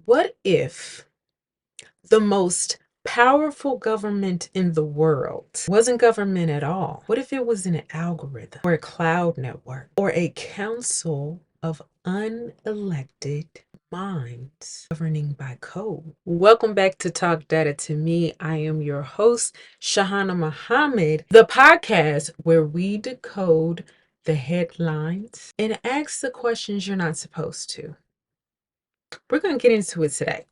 What if the most powerful government in the world wasn't government at all? What if it was an algorithm or a cloud network or a council of unelected minds governing by code? Welcome back to Talk Data to Me. I am your host, Shahana Muhammad, the podcast where we decode the headlines and ask the questions you're not supposed to. We're going to get into it today.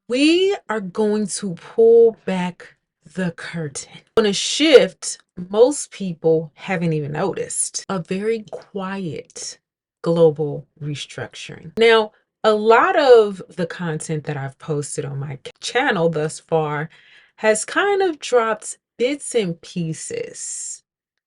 We are going to pull back the curtain on a shift most people haven't even noticed, a very quiet global restructuring. Now, a lot of the content that I've posted on my channel thus far has kind of dropped bits and pieces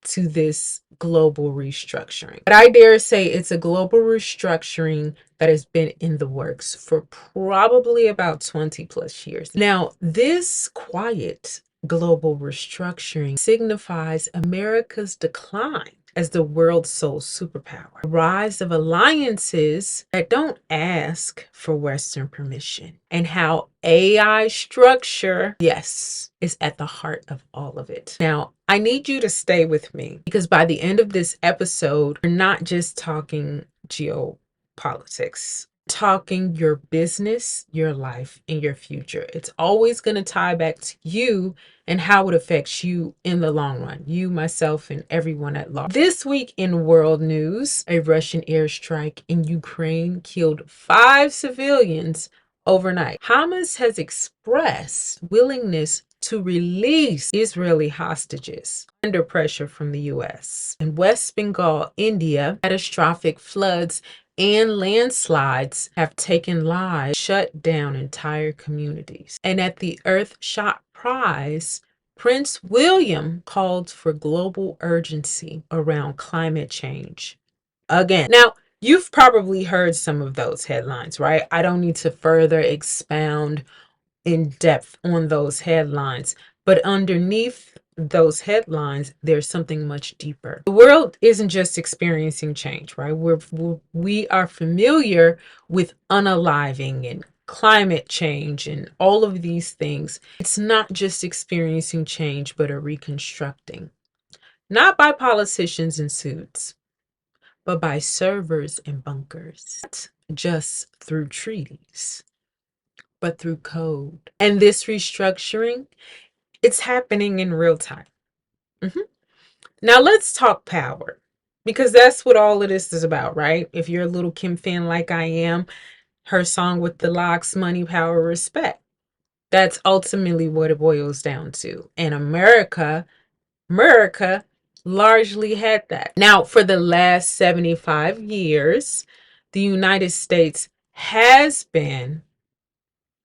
to this global restructuring. But I dare say it's a global restructuring that has been in the works for probably about 20 plus years. Now, this quiet global restructuring signifies America's decline as the world's sole superpower, the rise of alliances that don't ask for Western permission, and how AI structure, yes, is at the heart of all of it. Now, I need you to stay with me because by the end of this episode, we're not just talking geopolitics, talking your business, your life, and your future. It's always going to tie back to you and how it affects you in the long run. You, myself, and everyone at large. This week in world news, a Russian airstrike in Ukraine killed 5 civilians overnight. Hamas has expressed willingness to release Israeli hostages under pressure from the U.S. In West Bengal, India, catastrophic floods and landslides have taken lives, shut down entire communities. And at the Earthshot Prize, Prince William called for global urgency around climate change. Again. Now, you've probably heard some of those headlines, right? I don't need to further expound in depth on those headlines, but underneath those headlines, there's something much deeper. The world isn't just experiencing change, right? We are familiar with unaliving and climate change and all of these things. It's not just experiencing change, but a reconstructing, not by politicians in suits, but by servers and bunkers, not just through treaties, but through code. And this restructuring, it's happening in real time. Now let's talk power, because that's what all of this is about, right? If you're a little Kim fan like I am, her song with the locks, money, power, respect. That's ultimately what it boils down to. And America largely had that. Now, for the last 75 years, the United States has been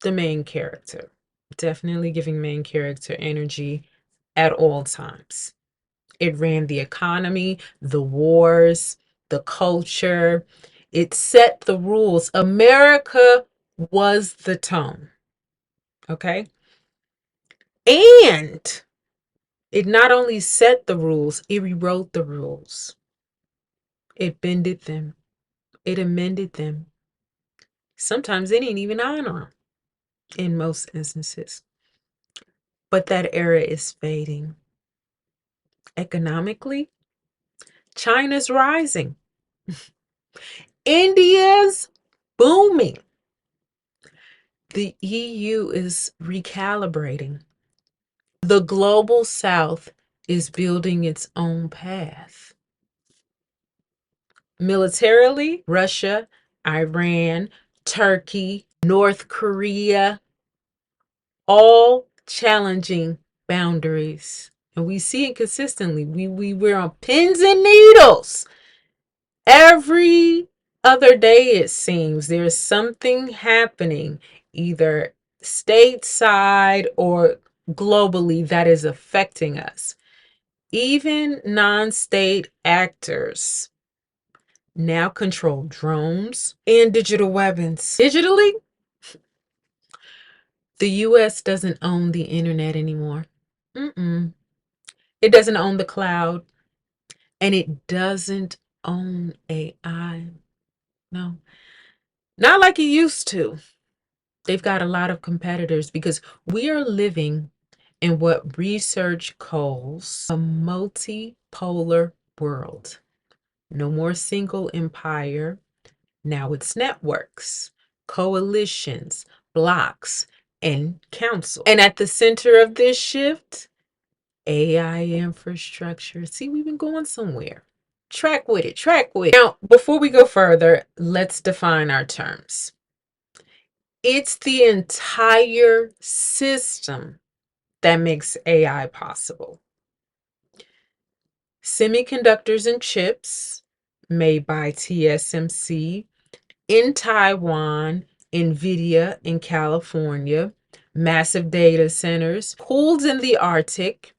the main character, definitely giving main character energy at all times. It ran the economy, the wars, the culture. It set the rules. America was the tone. Okay. And it not only set the rules, it rewrote the rules. It bended them. It amended them. Sometimes it didn't even honor them in most instances. But that era is fading. Economically, China's rising. India's booming. The EU is recalibrating. The global south is building its own path. Militarily, Russia, Iran, Turkey, North Korea, all challenging boundaries. And we see it consistently. We're on pins and needles. Every other day, it seems, there's something happening, either stateside or globally, that is affecting us. Even non-state actors now control drones and digital weapons. Digitally, the US doesn't own the internet anymore. It doesn't own the cloud, and it doesn't own AI. No. Not like it used to. They've got a lot of competitors because we are living in what research calls a multipolar world. No more single empire. Now it's networks, coalitions, blocks, and council. And at the center of this shift, AI infrastructure. See, we've been going somewhere. Track with it, track with it. Now, before we go further, let's define our terms. It's the entire system that makes AI possible. Semiconductors and chips made by TSMC in Taiwan, NVIDIA in California, massive data centers, pools in the Arctic,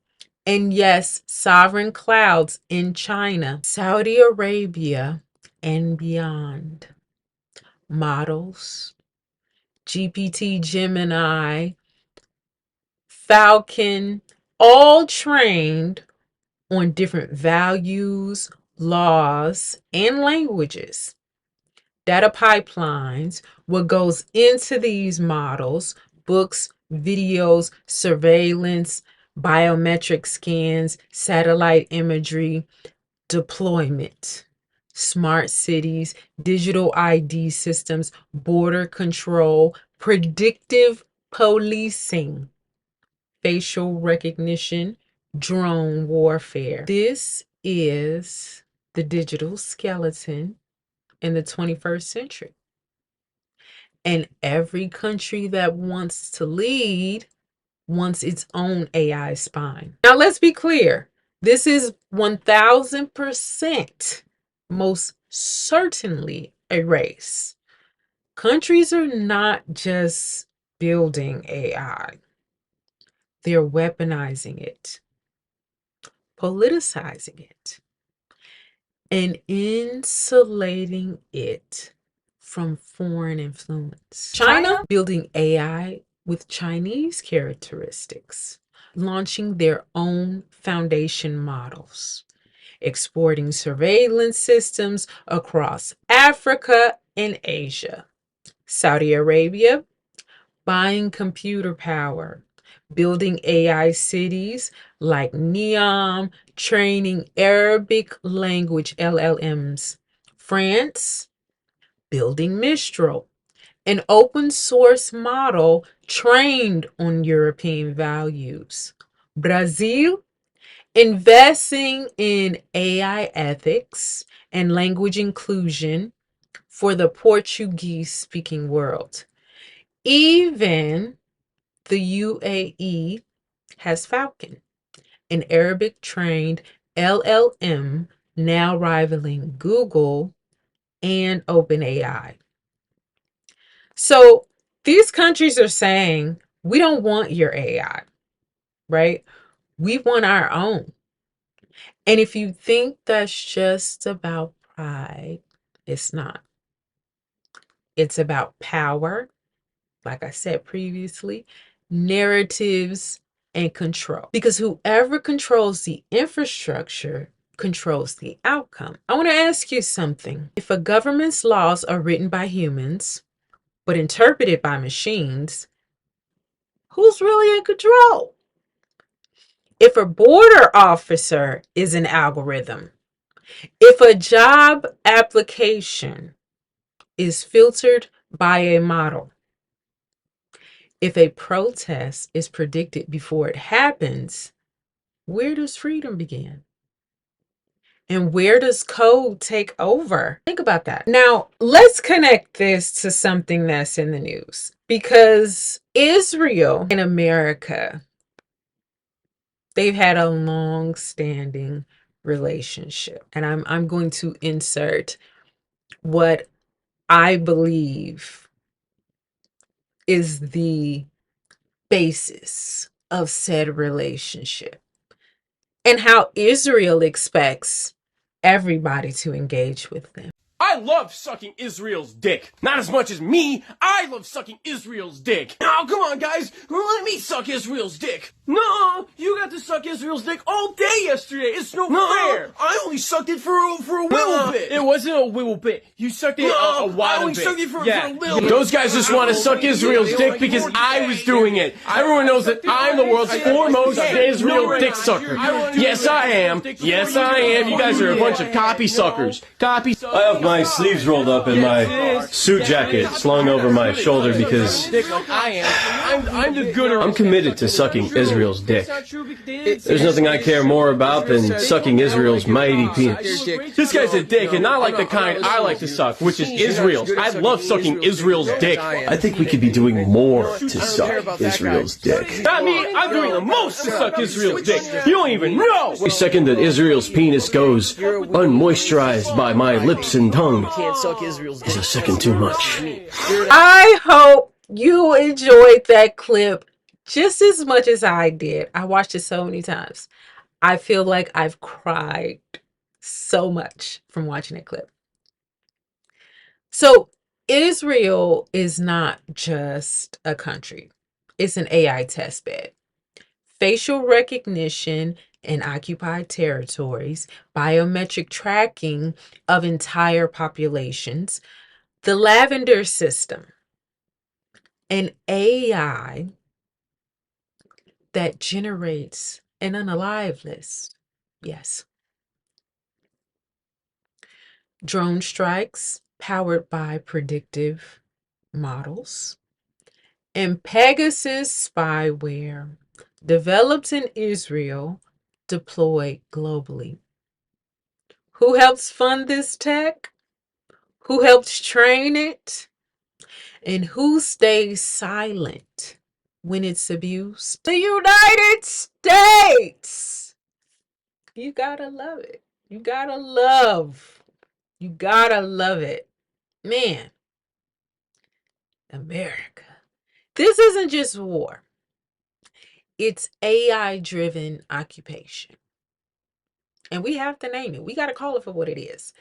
and yes, sovereign clouds in China, Saudi Arabia, and beyond. Models, GPT, Gemini, Falcon, all trained on different values, laws, and languages. Data pipelines, what goes into these models, books, videos, surveillance, biometric scans, satellite imagery, deployment, smart cities, digital ID systems, border control, predictive policing, facial recognition, drone warfare. This is the digital skeleton in the 21st century. And every country that wants to lead wants its own AI spine. Now, let's be clear. This is 1000% most certainly a race. Countries are not just building AI, they're weaponizing it, politicizing it, and insulating it from foreign influence. China building AI with Chinese characteristics, launching their own foundation models, exporting surveillance systems across Africa and Asia. Saudi Arabia buying computer power, building AI cities like Neom, training Arabic language LLMs. France building Mistral, an open source model trained on European values. Brazil investing in AI ethics and language inclusion for the Portuguese speaking world. Even the UAE has Falcon, an Arabic trained LLM now rivaling Google and OpenAI. So these countries are saying, we don't want your AI, right? We want our own. And if you think that's just about pride, it's not. It's about power, like I said previously, narratives, and control. Because whoever controls the infrastructure controls the outcome. I want to ask you something. If a government's laws are written by humans, but interpreted by machines, who's really in control? If a border officer is an algorithm, if a job application is filtered by a model, if a protest is predicted before it happens, where does freedom begin? And where does code take over? Think about that. Now, let's connect this to something that's in the news because Israel and America, they've had a long-standing relationship. And I'm going to insert what I believe is the basis of said relationship and how Israel expects everybody to engage with them. I I love sucking Israel's dick. Not as much as me. I love sucking Israel's dick. Oh, come on, guys. Let me suck Israel's dick. No, you got to suck Israel's dick all day yesterday. It's no fair. I only sucked it for a little bit. It wasn't a little bit. You sucked it a while bit. I only sucked it for a little bit. Those guys just want to suck Israel's dick because I was doing it. Everyone knows that I'm the world's foremost Israel dick sucker. Yes, I am. Yes, I am. You guys are a bunch of copy suckers. Copy suckers. I have my sleeves rolled up in my suit jacket slung over my shoulder because I'm committed to sucking Israel's dick. There's nothing I care more about than sucking Israel's mighty penis. This guy's a dick, and not like the kind I like to suck, which is Israel's. I love sucking Israel's dick. I think we could be doing more to suck Israel's dick. Not me. I'm doing the most to suck Israel's dick. You don't even know. The second that Israel's penis goes unmoisturized by my lips and tongue is a second too much. I hope you enjoyed that clip just as much as I did. I watched it so many times. I feel like I've cried so much from watching that clip. So Israel is not just a country. It's an AI testbed. Facial recognition in occupied territories, biometric tracking of entire populations, the Lavender system, an AI that generates an unalive list. Yes. Drone strikes powered by predictive models, and Pegasus spyware developed in Israel, deployed globally. Who helps fund this tech? Who helps train it? And who stays silent when it's abused? The United States! You gotta love it. You gotta love it. Man, America. This isn't just war. It's AI-driven occupation. And we have to name it. We got to call it for what it is.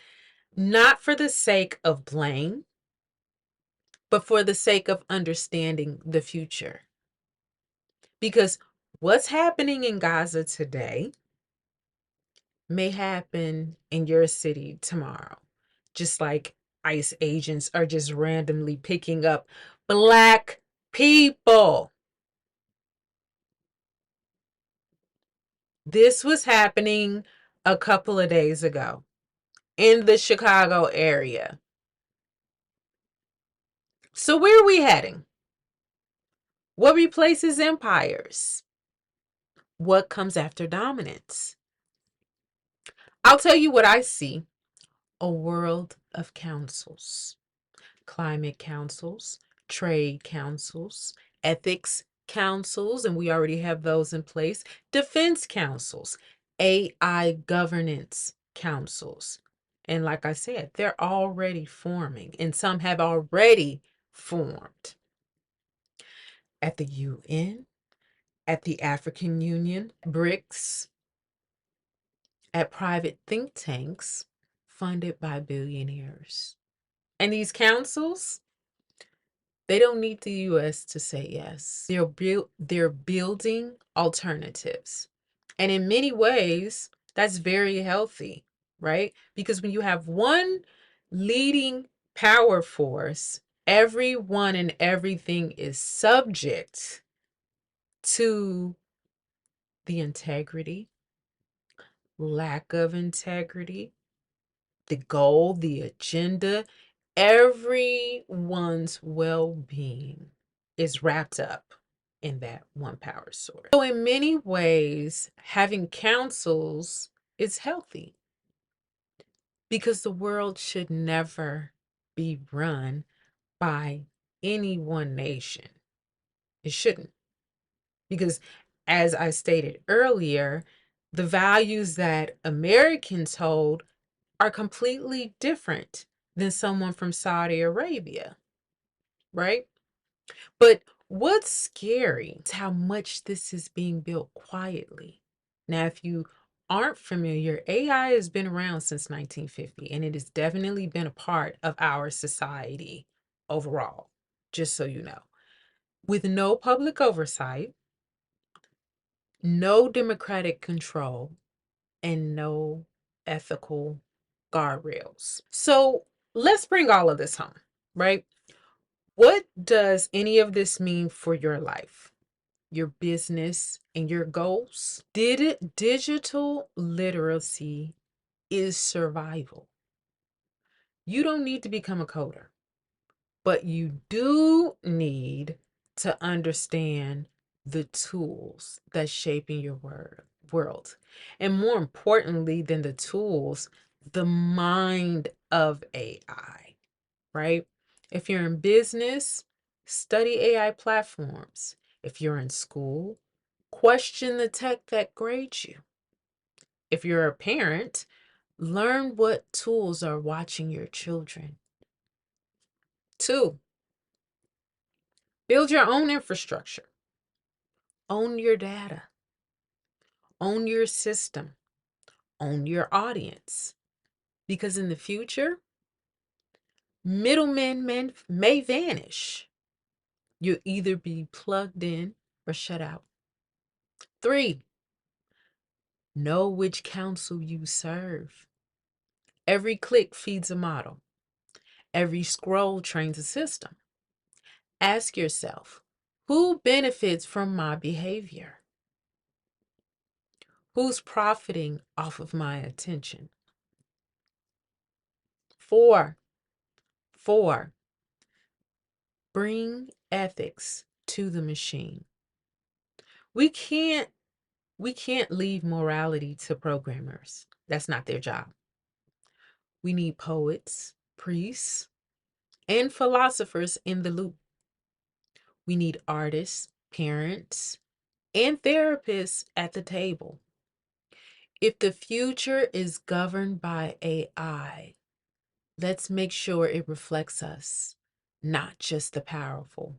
Not for the sake of blame, but for the sake of understanding the future. Because what's happening in Gaza today may happen in your city tomorrow. Just like ICE agents are just randomly picking up Black people. This was happening a couple of days ago in the Chicago area. So where are we heading? What replaces empires? What comes after dominance? I'll tell you what I see. A world of councils. Climate councils, trade councils, ethics councils, and we already have those in place. Defense councils, AI governance councils. And like I said, they're already forming, and some have already formed. At the UN, at the African Union, BRICS, at private think tanks funded by billionaires. And these councils, they don't need the US to say yes. They're building alternatives. And in many ways, that's very healthy, right? Because when you have one leading power force, everyone and everything is subject to the integrity, lack of integrity, the goal, the agenda. Everyone's well-being is wrapped up in that one power source. So in many ways, having councils is healthy because the world should never be run by any one nation. It shouldn't. Because as I stated earlier, the values that Americans hold are completely different than someone from Saudi Arabia, right? But what's scary is how much this is being built quietly. Now, if you aren't familiar, AI has been around since 1950, and it has definitely been a part of our society overall, just so you know. With no public oversight, no democratic control, and no ethical guardrails. So let's bring all of this home, right? What does any of this mean for your life, your business, and your goals? Digital literacy is survival. You don't need to become a coder, but you do need to understand the tools that's shaping your world. And more importantly than the tools, the mind of AI, right? If you're in business, study AI platforms. If you're in school, question the tech that grades you. If you're a parent, learn what tools are watching your children. 2, build your own infrastructure. Own your data. Own your system. Own your audience. Because in the future, middlemen may vanish. You'll either be plugged in or shut out. 3, know which counsel you serve. Every click feeds a model. Every scroll trains a system. Ask yourself, who benefits from my behavior? Who's profiting off of my attention? 4, bring ethics to the machine. We can't leave morality to programmers. That's not their job. We need poets, priests, and philosophers in the loop. We need artists, parents, and therapists at the table. If the future is governed by AI, let's make sure it reflects us, not just the powerful.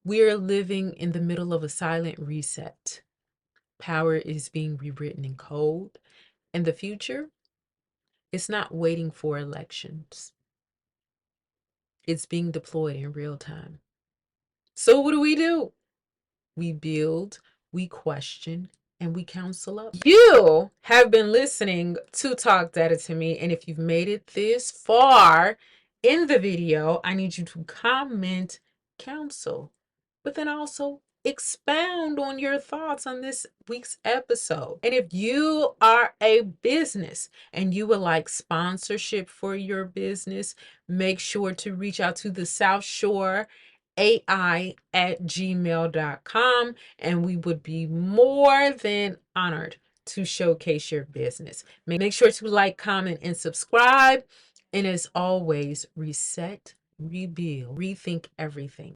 We're living in the middle of a silent reset. Power is being rewritten in code, and the future is not waiting for elections. It's being deployed in real time. So what do? We build, we question, and we counsel up. You have been listening to Talk Data to Me, and if you've made it this far in the video, I need you to comment counsel, but then also expound on your thoughts on this week's episode. And if you are a business and you would like sponsorship for your business, make sure to reach out to the South Shore AI@gmail.com, and we would be more than honored to showcase your business. Make sure to like, comment, and subscribe. And as always, reset, rebuild, rethink everything.